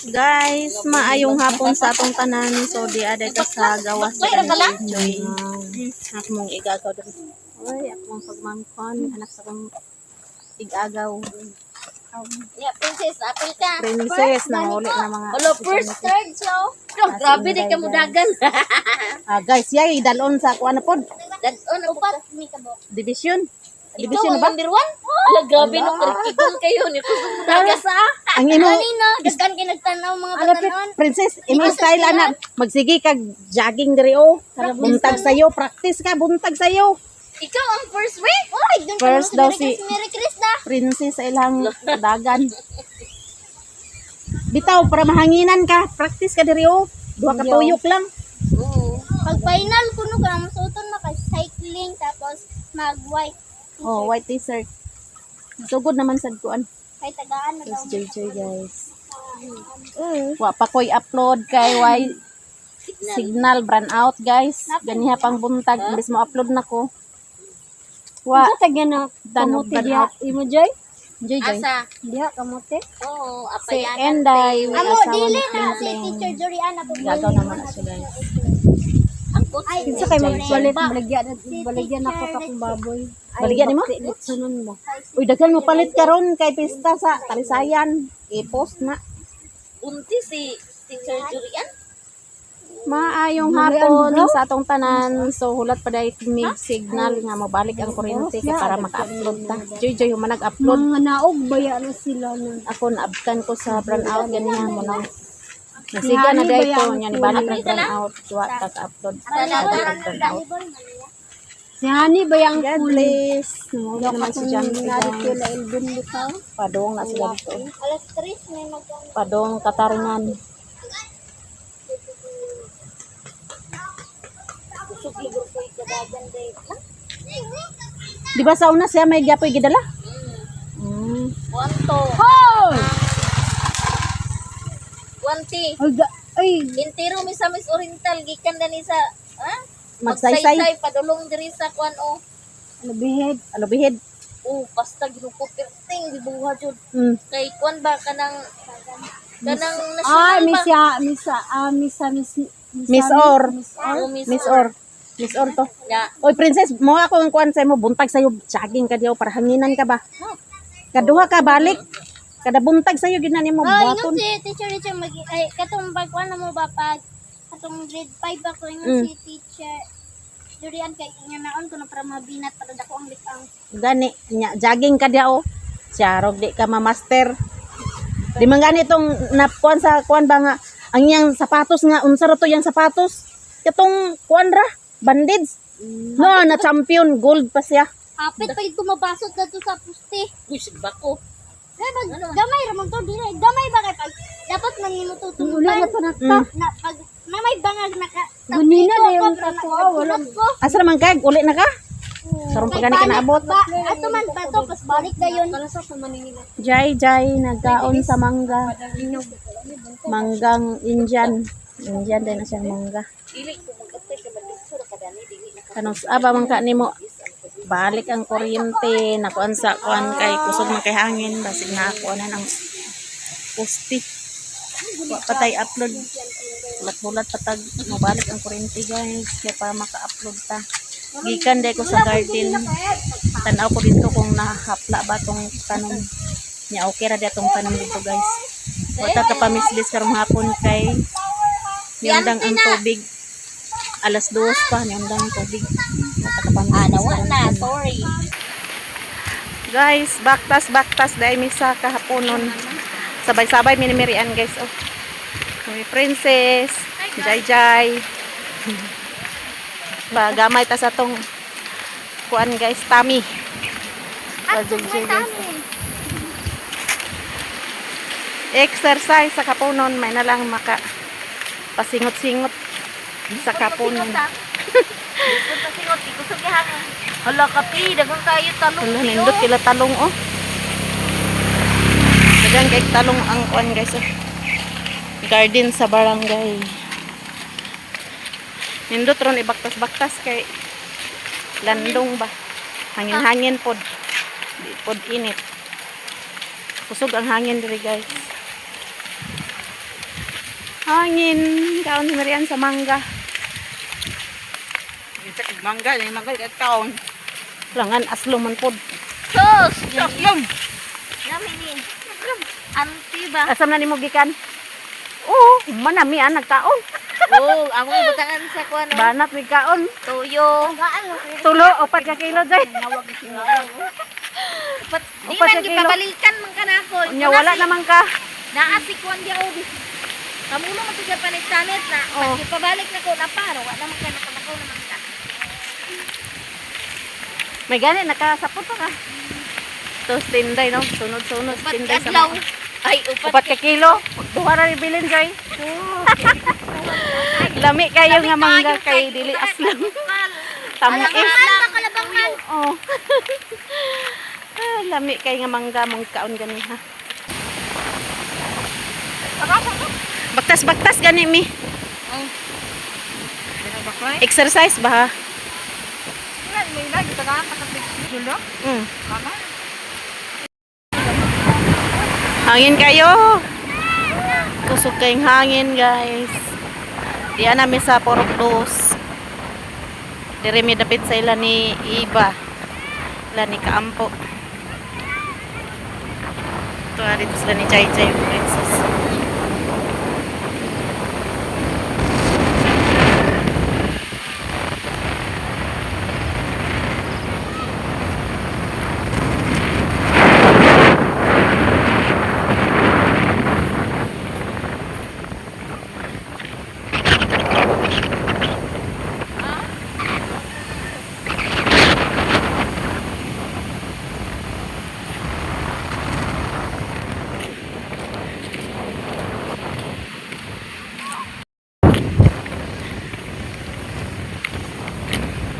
Guys, maayong hapon sa atong tanan. So di aday ka sa gawas sa Joy. Ako mong igagaw dito. Oy, ako mong pagmangkon, anak sa kong igagaw. Yeah, princess, apil ka. Princess na uli na mga. Hello, first, third, so. Grabe, di ka mudagan. Guys, yay dalon sa kuan na pod. Dadon, upat, may kabok. Division. Ikaw Division ang na ba? number one? Ala, grabe, no, karikidon kayo. Ni kusog mudagan sa. Ang imo Kanina, daghan kayo nagtanaw mga ano batanon. princess, imo style ana. Magsige kag jogging diri o. Buntag sayo, practice ka buntag sayo. Ikaw ang first way? Oy, doon ka First daw si Mary Chris na. Princess sa ilang dagan. Bitaw para mahanginan ka, practice ka diri o. Duha ka tuyok lang. Oo. Pag final, kuno ka na masuton na kay cycling, tapos mag-white. Oh, white t-shirt. Sugod naman sad kuan. Kay tagaan na daw. JJ guys. Wa pa koy upload kay why signal brand out guys. Ganiha pang buntag imbes mo upload na ko. Wa tagyan na kamote diha imo joy? JJ. Asa? Diha kamote. Oo, Si apayan. Enday with Amo, asawa dili ni na si Pling Teacher Joriana. Gagaw naman na siya guys. Ang coach. Ay, kinsa kay magbalit Baligyan ako ta kong baboy. Baligyan nimo? Sunod mo. Uy, daghan mo palit karon kay pista sa Talisayan. I-post na. Unti si Teacher Jorian. Maayong hapon sa atong tanan. So hulat pa dahil mig signal nga mabalik ang kuryente kay para maka-upload ta. Joy mo nag-upload. Mga naog baya na sila na. Ako naabtan ko sa brand out ganiya mo na. Nasiga na dahil ko nya ni balik ang brand out wa ta-upload. Si Hani ba yung God bless. Nunguli naman si John narito na Elvin bitaw? Padong na sila dito. Alas 3 may mag Padong kataringan. Kusog ligo ko ikadagan day. Di ba sa una siya may gapoy gidala? Wanto. Hoy! Wanti. Ay, Intiro mi sa Miss Oriental gikan dani sa magsaysay. magsaysay padulong diri sa kuan o. Alubihid. Basta ginuko perting gibuha jud. Kay kuan ba kanang Ay, national ba? Miss Or. Oh, Miss Or. Miss Or to. Ya. Oy, princess, mo ako ang kuan sa mo buntag sayo, jogging ka diyo para hanginan ka ba? Kaduha ka balik. Kada buntag sayo gid na nimo buhaton. Ingon si teacher ay katong bagwan na mo ba pag katong grade 5 ako ingon si teacher Julian kay inyo naon ko na para mabinat para dako ang litang. Gani nya jogging ka diyo. Charog di ka ma-master. Di man gani tong nakuan sa kuan ba nga ang iyang sapatos nga unsa ra to yang sapatos? Katong kuan ra bandage. No, na champion gold pa siya. Hapit pa ito mabasot na to sa puste. Uy, sigba ko. Gamay ramon to dili. Gamay ba kay pag dapat manginututunan. Na pag may bangag naka. Gunina na yung tatwa wala ko. Asa man kay uli na ka? Karon pa gani ka naabot. Ato man ba to pas balik dayon. Para sa Manila. Jai nagkaon sa mangga. Manggang Indian. Indian din na siyang mangga. Dili ko mag-apply ka ba dito ka dani dili na. Kanus aba man ka nimo balik ang kuryente nakuan sa kuan kay kusog man kay hangin basig na ako na ng posti. Wa patay upload. Bulat patag mabalik ang kuryente guys kaya para maka-upload ta. Gikan day ko sa garden. Tanaw ko dito kung nahapla ba tong tanom. Nya okay ra dia tong tanom dito guys. Wata ka pamislis karong hapon kay niyandang ang tubig. Alas 2 pa niyandang ang tubig. Wata ka pamislis. Nawa na, sorry. Guys, baktas dahil misa kahaponon. Sabay-sabay minimirian guys. Oh. May princess, Jai. Ba gamay ta sa tong kuan guys, tummy. Jai guys. Exercise sa kaponon, may na lang maka pasingot-singot sa kaponon. Hala kapi, dagang kayo talong. Hala, nindot kila talong oh. Dagang kay talong ang kuan guys oh. Garden sa barangay. Nindot ron ibaktas-baktas kay landong ba. Hangin-hangin pod. Di pod init. Kusog ang hangin diri guys. Hangin. Kaon si Marian sa mangga. Isa kag mangga, yung mangga kat kaon. Langan asluman pod. Sus! Sakyam. Namin ni. Anti ba? Asam na nimo gikan? Oo, manami an nagkaon. Oo, ako ibutangan sa kuan. Banat mi kaon. Tuyo. Tulo o 4 ka kilo day. Di Upat man ka kilo. gipabalikan man kanako. Unya wala naman ka. Naasi kuan dia obi. Kamulo man siya panit-sanit na. Oh. Pag ipabalik na ko na paro, wala naman ka nakamakaw naman ka. May gani nakasapot pa ka. Tos tinday no, sunod-sunod Upat tinday sa kadlaw. mga. Ay, Upat ka kilo. Duha ra ibilin jay. Lami kayo nga mangga kay dili aslam. Tamis. Kalabangan. Oh. Lami kay nga mangga mong kaon gani ha. Baktas-baktas gani mi. Baklay. Exercise ba ha? May lagi kita kan pakai juldo. Mm. Mama. Hangin kayo. Kusog kayong hangin guys. Diyan namin sa Porokdos. Dire mi dapit sa ila ni Iba. Ila ni Kaampo. Ito dito sila ni Chay Chay Princess.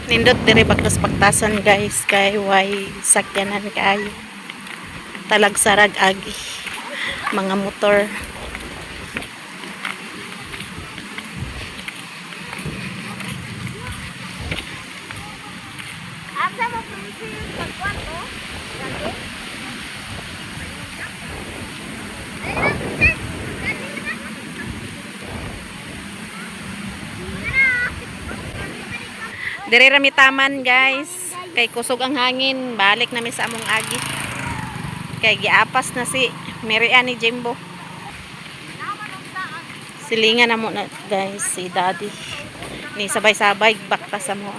Nindot dire bagtas-bagtasan guys kay way sakyanan kaayo. Talag sarag agi mga motor. Asa mo prinsip pagkuan to? Dire ra mi taman guys. Kay kusog ang hangin, balik na mi sa among agi. Kay giapas na si Marian ni Jimbo. Silingan na mo na guys si Daddy. Ni sabay-sabay bakta sa mo.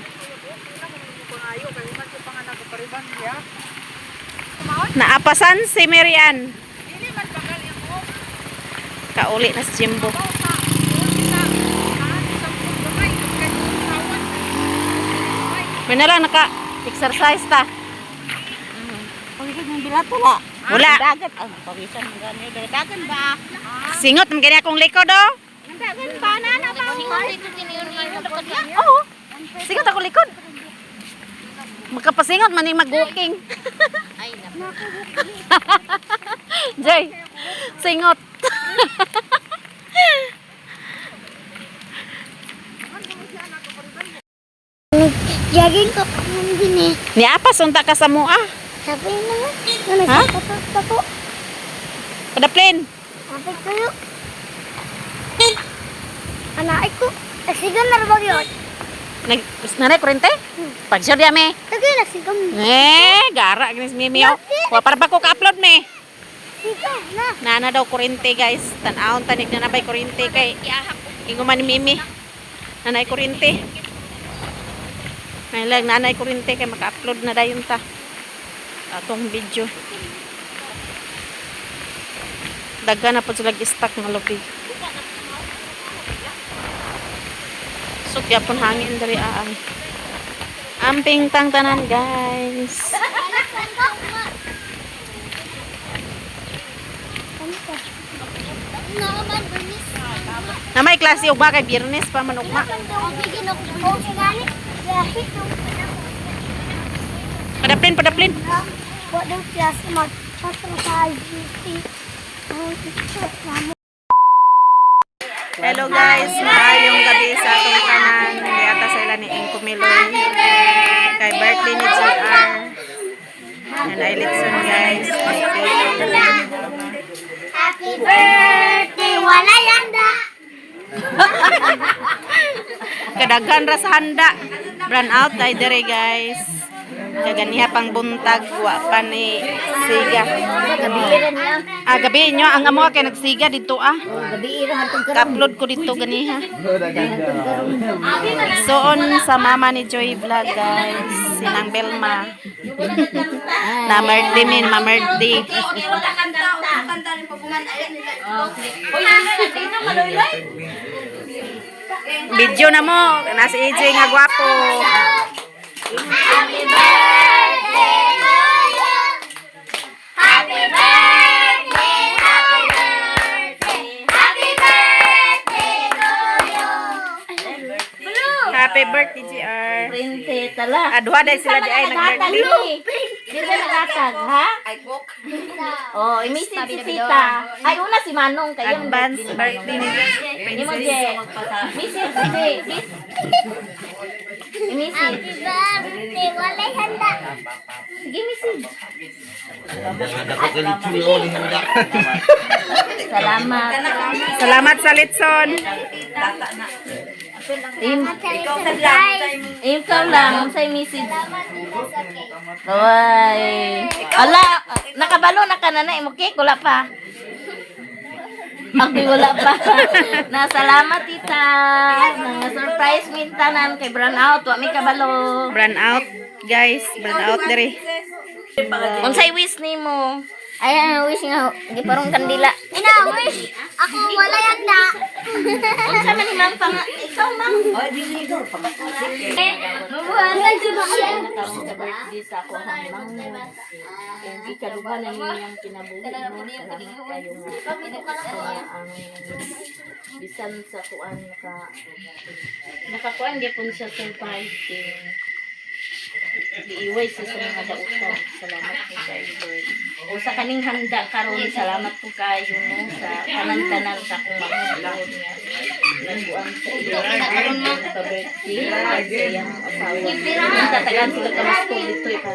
Naapasan si Marian. Kauli na si Jimbo. May na lang naka-exercise ta. Pagkikig ng bilato na. Wala. Dagat. Ang pawisan ng gani. Dagan ba? Singot man gani akong likod oh. Dagan ba na na ba? Oo. Singot ako likod. Magkapasingot man yung mag-walking. Ay, naku. Jay, singot. Jogging ko kung gini. Niapas unta ka sa mua. Sabi naman. Ano Ha? sa po? Padaplin. Kapit kayo. Anak ko. Nagsigan na rin yun. Nanay kurente? Pag sure diya me. Tagay nagsigan. Gara ginis mimi oh. Wa para ba ko ka-upload me? Sigan na. Nana daw kurente guys. Tan-aon tanig na nabay kurente kay ingo man ni mimi. Nanay kurente. May lang nanay kurente kay maka-upload na dayon ta. Atong video. Daghan na po sila gi-stack nga lubi. So gyapon hangin diri ang amping tang tanan guys. Na may klase ugma kay Biyernes pa man ugma. Padaplin. Walang klase magpasang sa IGC. Hello guys, maayong gabi sa atong tanan. Diata sa ila ni Inko Miloy. Kay birthday ni GR. Nanay Litson guys. Happy birthday, wala yanda. kadaghan ra sa handa. Brand out ay dire guys. Kaganiha pang buntag wa pa ni siga. Gabi nyo ang amo kay nagsiga dito Ka-upload ko dito ganiha. Soon sa mama ni Joy Vlog guys, sinang Belma. Na birthday min, ma-birthday. Video na mo, nasa EJ nga gwapo. Happy birthday to you. Happy birthday, happy birthday, happy birthday to you. Happy birthday, GR. Printe tala. Aduha dahil sila di ay nag-birthday. Di ba nakatag, ha? Oh, imisin si Tita. Ay, una si Manong. Kayo Advance birthday ni Hindi mo, Je. Misin, Je. Imisin. Happy birthday, walay handa. Sige, misin. Salamat. Salamat sa litson. Ikaw lang. Sa'y misin. Salamat din sa cake. Ay. Ala, nakabalo na ka na na. Imukik, wala pa. Ako'y wala pa. Nasalamat, Tita. Nang-surprise mintanan kay Brown Out. Wa may kabalo. Brand out, guys. Brand out dire. Unsay wish nimo? Ay, wish nga. Giparong kandila. Ina, wish. Ako walay handa. Unsa man ni Ma'am pang ikaw, Ma'am? Mabuhay si Bayan. Nakaroon sa birthday sa ako hanggang kung ikaduha na niyang kinabuhi mo. Salamat kayo nga. Ang bisan sa kuan nakakuan gyapon siya surprise giiway siya sa mga dautan. Salamat po kayo, Lord. O sa kaning handa karon, salamat po kayo no sa tanan-tanan sa akong mahulog niya. Nagbuang sa iyo. Karon mo sa birthday sa iyang asawa. Tatagan sila kamasko dito pa.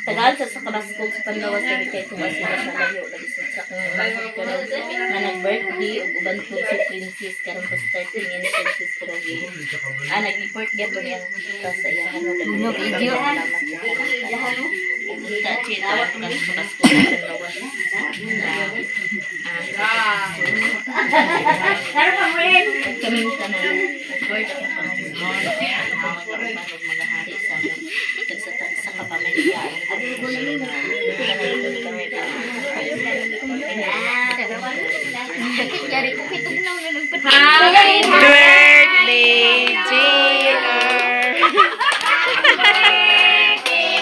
Tagal sa kamasko sa Pandawas sa kay tuwa sila sa layo lagi sa akong mahulog karon na nag-birthday ug uban po si Princess karon pa starting ni Princess karon. Nag-report gyapon yang sa iya ano video. Salamat po kayo. Kita cita kamasko sa Pandawas. Pero pa mo rin. Kami tanan Lord ang Panginoon mga hari sa kapamilya. Sakit jari ko kitugnaw na nagpatay. Happy birthday, GR.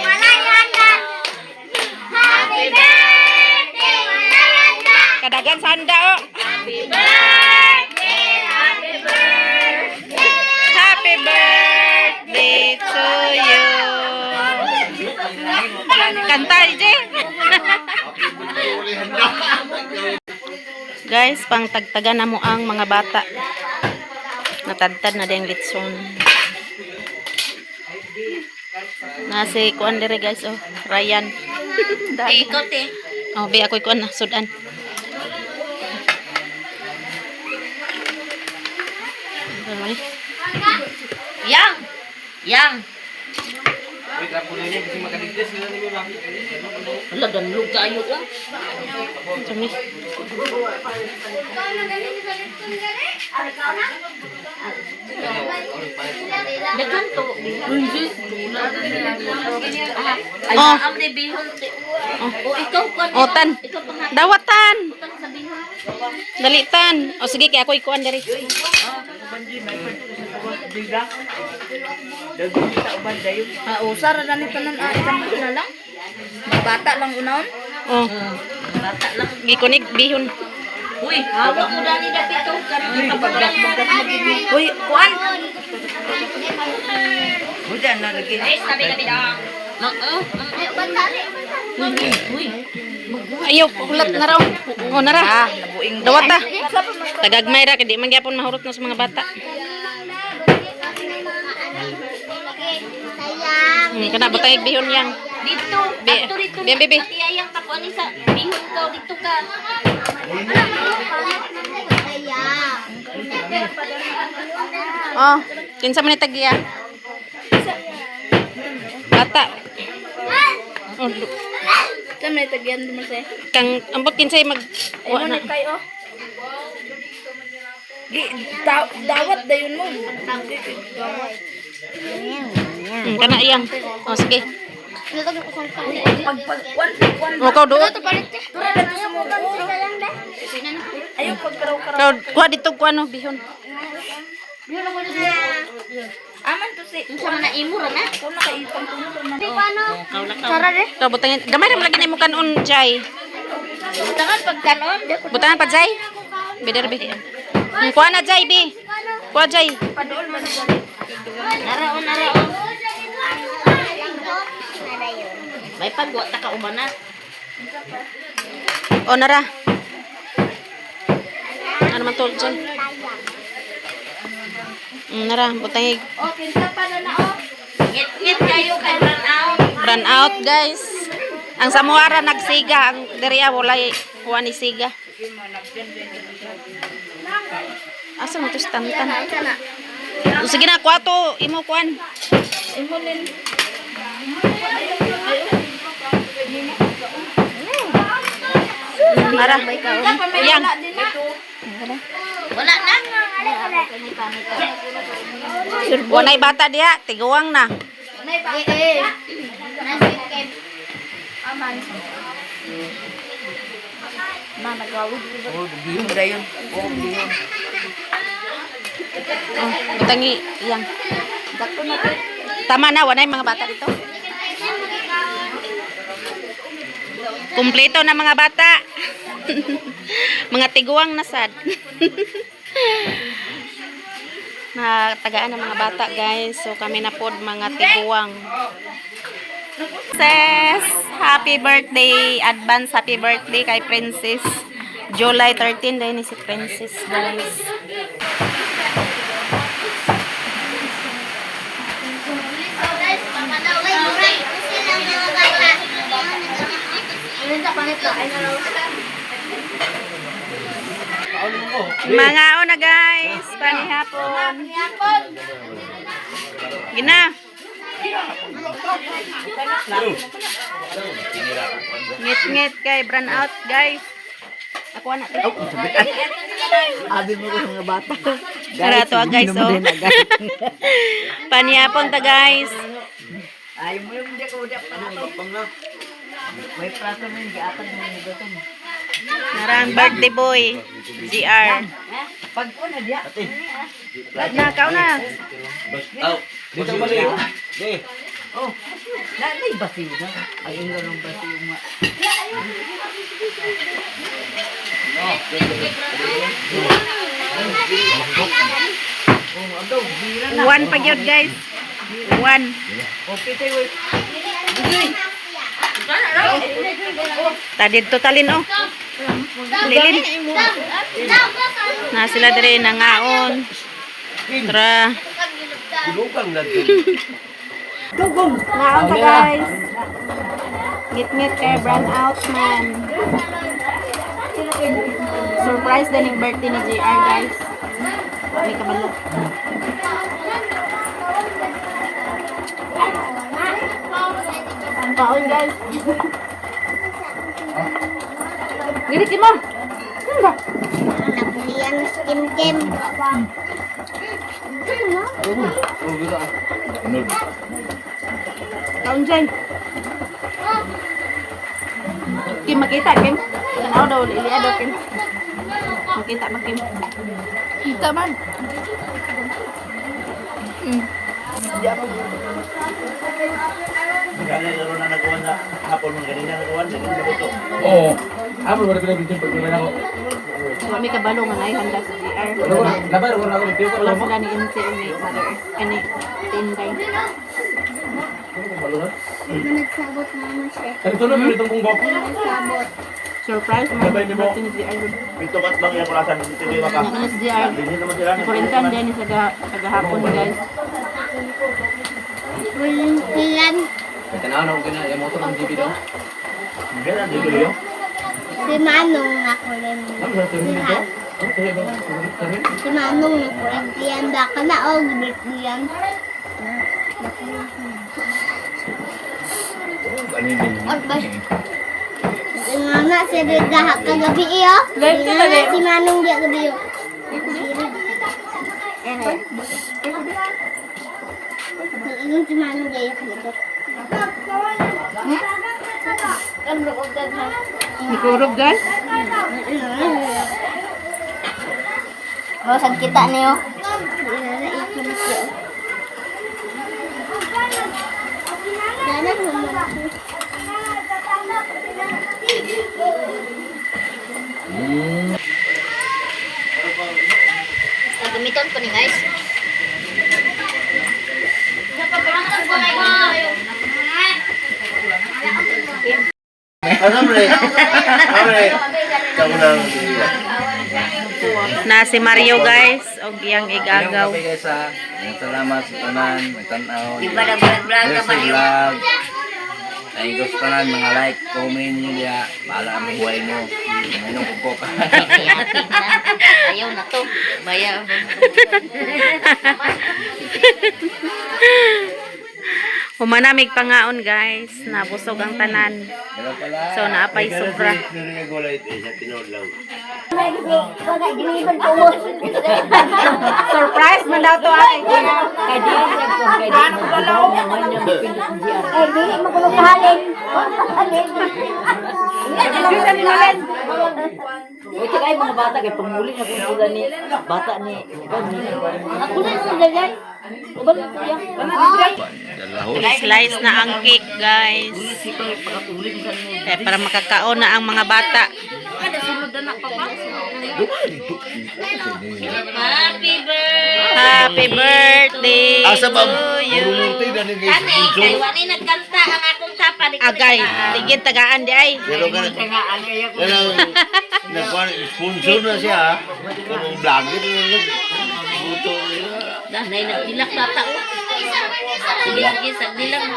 Walay handa. Happy birthday, walay handa. Kadagan sa handa, oh. Happy birthday, happy birthday. Happy birthday to you. Kanta, DJ. Guys, pang tagtagan na mo ang mga bata. Natadtad na din litson. Nasi kuan dire guys, oh. Ryan. Ikot eh. Oh, bi ako kuan na sudan. Yang. Wala ganlog tayo lang. Sumi. Dagan to. Ay, Oh. am de bihon. Oh, ikaw kan. Otan. Ikaw pa nga. Dawatan. Sa bihon. Dalitan. O sige kay ako ikuan diri. Usara na ni tanan ilang na lang. Bata lang unaon. Oh, Bata lang. gikunig bihon. Uy, hawak mo dani dapito karon kapagdag magiging. Uy, kuan. Udan na lagi. Ay, tabi tabi dong. Ay, bantari. Uy. Ayaw, kulat na raw. O na ra. Dawat ta. Tagagmay ra kay di man gyapon mahurot na sa mga bata. Sayang. Kana butay bihon yang. Dito, Be- ato dito. Be- be- Ati ayang takuan ni sa bihon ko dito ka. Oh, kinsa man ni tagiya? Bata. Oh, Sa may tagyan mo sa. kang ambot kinsay mag Ayun na kayo. Dawat dayon mo. kana iyang. Oh, sige. Pag Oh, kau do. Ayo pagkaraw-karaw. Kau kuha dito kuha no bihon. Aman to si. Unsa man na imo ra na? Kung nakaipang tumutong na. Sara de. Kau butangin. Gamay ra lagi na mo kanon jay. Tangan pagkanon. Butangan pa jay. Beder be. Kuha na jay bi. Kuha jay. Padool man. Naraon. May pagwa ta ka umana. O nara. Ano man tol jay? Nara, butangig. O kinsa pa na o. Ngit kayo kay run out. Run out guys. Ang Samuara nagsiga, ang deriya walay kuha ni siga. Asa mo to stantan? O, sige na, kuha to, imo kuan. Imo nin. Nara. Yang. Wala na. Wanay bata diya, tiguang na. Oh, butangi yang. Tama na, wanay mga bata dito. Kumpleto na mga bata. Mga tiguang na sad. Natagaan ng mga bata guys. So kami na pod mga tiguang. Princess, happy birthday. Advance happy birthday kay Princess. July 13 dahil ni si Princess guys. Mga na guys, panihapon. Gina. Ngit-ngit kay brand out guys. Ako na. Abi mo ko sa mga bata. Tara to guys oh. Panihapon ta guys. Ay mo yung hindi ko udah pa. May prato mo yung giatag mo yung gato. Narang birthday boy. GR. Pag una dia. Na kau na. Dito balik. Di. Oh. Na basiw na. Ay ino ng basiw nga. Oh, ado, bira na. One pa gyud guys. One. Okay tayo. Tadid totalin oh. Lilin. Na sila dire nangaon. Tara. Lugang na to. Naon ta guys. Ngit-ngit kay brand out man. Surprise din yung birthday ni JR guys. May kabalo. Ang taon guys. Gilit mo. Ano ba? Napulian skim-kim. Taon dyan. Kim, makita Kim. Tanaw daw, iliya daw Kim. Makita man Kim. Kita man. Ganyan laro na nagawa na hapon mo ganyan nagawa sa ganyan buto. Oo. Ako wala pinag-video pag kumain ako. Kami kabalo nga na handa sa JR. Labar ko na ako ng Wala sila ni MC o ni Mother. Kani, Tinday. Nagsabot naman siya. Ito na pinitong kong bako. Nagsabot. Surprise mo. Sabay ni mo. Birthday ni JR. Pito kat bang yung kulasan dito di maka. Ano si JR? Hindi naman sila. Kurintan din sa gahapon guys. Walang tiyan. Tanaw na ko na yung motor ng GP daw. Ganda ang dito yun. Si Manong na kulim. Ano sa tuloy dito? Ano kaya ba? Si Manong na kulim. Diyan baka na o, gibit diyan. Ano yun? Nga na, si Ridahak kagabi iyo. Nga na, si Manong diya gabi iyo. Yung si Manong diya dito. Ikurog guys. Oh, saan kita niyo? Dana naman. Gamiton ko ni guys. Na si Mario guys, og iyang igagaw. Salamat sa tanan, may tanaw. Di ba na vlog ka ba yun? Vlog. Ay, gusto pa lang mga like, comment nyo diya. Bahala ang buhay mo. Mayroon ko po. Ayaw na to. Maya. Humanamig pangaon guys, nabusog ang tanan. So naapay sobra. Surprise man daw to ay. Eh, di makulong kahalin. Uy, tsaka yung mga bata, kaya panguli na kung sila ni bata ni Ako na naman dagay. Ubal na kuya. Slice na ang cake guys. Para makakaon na ang mga bata. Happy birthday to you. Kay wani nagkanta ang akong sapa. Agay, ligid tagaan di ay. Pero sponsor na siya. Kung vlogger na buto nila. Danay nagdilak bata o. Sige, sagdilang.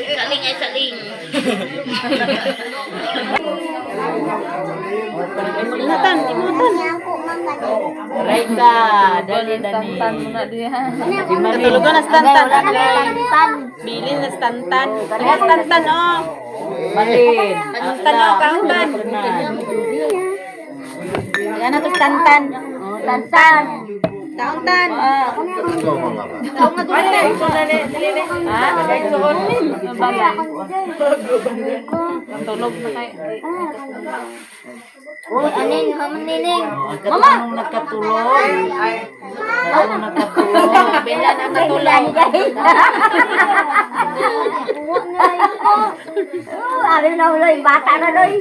Saling ay saling. Imutan, imutan. Raika, dali. Katulugan na stantan. Bili na stantan. Kaya stantan oh. Malin. Stantan oh, kahutan. Yan na to stantan. Stantan. Kahutan. Kahutan na tulog na kayo. Uy, anin, mama nining. Mama! Anong nakatulog? Anong nakatulog? Bila na katulog. Abi na ulo, bata na doy.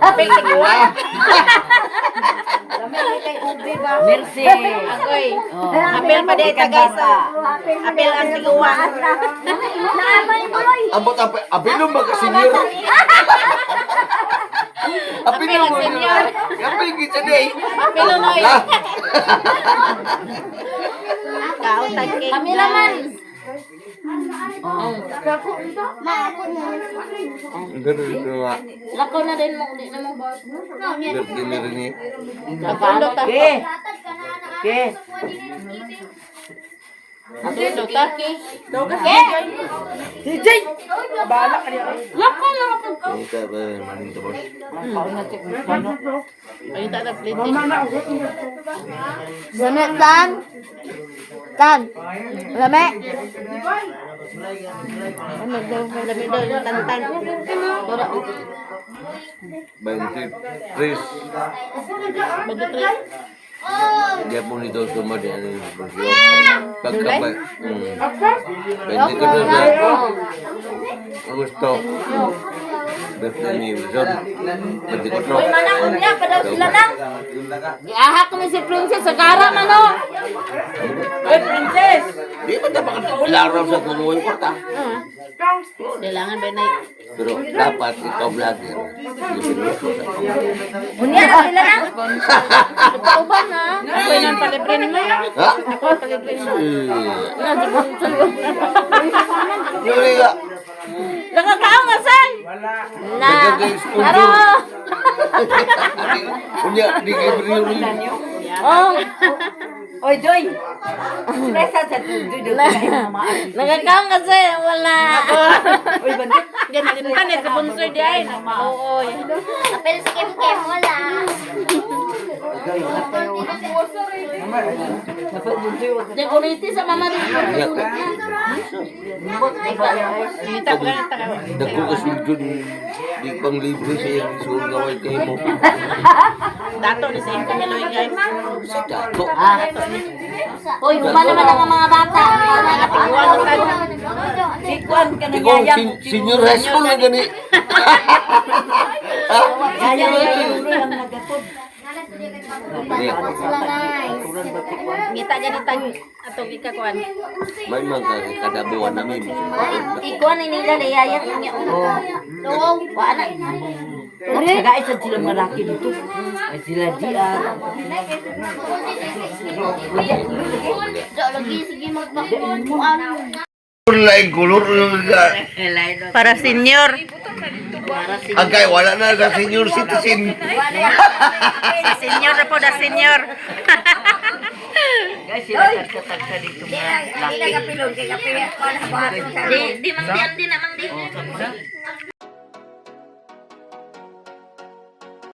Apil ni Kuwa. Merci. Agoy. Apil pa di guys. Apil ang siguwa. Naamay mo doy. Abot apilong ba kasi niyo? Apilong ba niyo? Apil kita day. Apil noy. Kahutan cake. Kami naman. Ma, ako na. Ganun ito nga. Lakaw na din mo ulit na mo. Dinner ni. Pagpulot ta. Ke. Apil ta. Kita ba maning tapos. Ayun ta plate. Zamet tan. Tan. Lame. Ano daw lami daw yung tantan. Tora oh. 23. Badutri. Dia pun itu cuma di anu bersio. Pagkabay. 23 na. Gusto. birthday ni Wilson. 24. Uy, manang, unya pa daw sila nang. Giahak kami si Princess sa gara, mano. Uy, Princess. Di ba dapat laraw sa kumuha ko ta? Kailangan ba na Pero dapat ikaw vlogger. Ibinuso sa kumuha. Unya na sila nang. Kauban na. Ako yung palibre ni mo. Ha? Yuri ka. Nakakaang nga, say. Na. Aro. Unya, di kayo beri-uri. Oh. Oy, Joy! Stressa sa Joy doon na mga Nakakaang nga, say. Wala. Oy, bandit! Ganyan ka na sa sponsor di ay. Oo. Pero si Kim Kim, wala. Decorate sa mama rin. Dako kasi dun, di pang libre sa iyang isuon gaway kayo mo. Dato ni sa inyo meloy guys. Si Dato. Hoy, uma naman ang mga bata. Si Kwan ka Ikaw, nagyayang. senior high school na gani. Yayang yung lang nagatod. Sila nice. Ngita ganit tag atong ikakuan. May mga kadabuan namin. Ikaw ni nila layayang niya. Oo. Wala. Nag-aisad sila mga laki dito. Ay sila diyan. Lagi, sige magbakuan. Lain kulur Para senior. Agay wala na sa senior citizen. Sa senior na po, da senior. Guys, sila tagsa dito mga laki. Di mang di naman di.